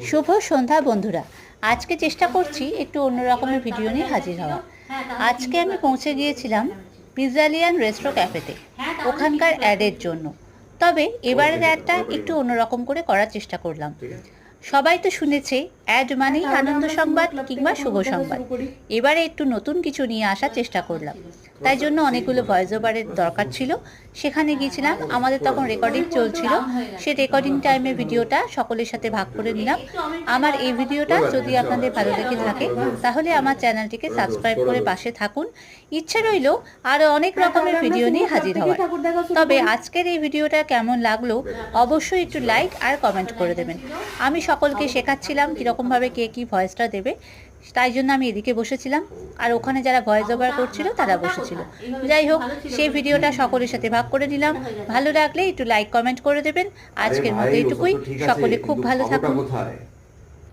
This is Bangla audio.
শুভ সন্ধ্যা বন্ধুরা। আজকে চেষ্টা করছি একটু অন্য রকমের ভিডিও নিয়ে হাজির হওয়া। আজকে আমি পৌঁছে গিয়েছিলাম পিৎজালিয়ান রেস্ট্রো ক্যাফেতে ওখানকার অ্যাডের জন্য। তবে এবারের অ্যাডটা একটু অন্যরকম করে করার চেষ্টা করলাম। সবাই তো শুনেছে অ্যাড মানেই আনন্দ সংবাদ কিংবা শুভ সংবাদ। এবারে একটু নতুন কিছু নিয়ে আসার চেষ্টা করলাম, তাই জন্য অনেকগুলো ভয়েস ওভারের দরকার ছিল। সেখানে গিয়েছিলাম, আমাদের তখন রেকর্ডিং চলছিল। সে রেকর্ডিং টাইমে ভিডিওটা সকলের সাথে ভাগ করে নিলাম। আমার এই ভিডিওটা যদি আপনাদের ভালো লেগে থাকে তাহলে আমার চ্যানেলটিকে সাবস্ক্রাইব করে পাশে থাকুন। ইচ্ছে রইল আরও অনেক রকমের ভিডিও নিয়ে হাজির হওয়ার। তবে আজকের এই ভিডিওটা কেমন লাগলো অবশ্যই একটু লাইক আর কমেন্ট করে দেবেন। আমি সকলকে শেখাচ্ছিলাম কীরকমভাবে কে কী ভয়েসটা দেবে, তাই জন্য আমি এদিকে বসেছিলাম আর ওখানে যারা ভয়েস ওভার করছিল তারা বসেছিল। যাই হোক, সেই ভিডিওটা সকলের সাথে ভাগ করে নিলাম। ভালো লাগলে একটু লাইক কমেন্ট করে দেবেন। আজকের মতো এইটুকুই। সকলে খুব ভালো থাকুন।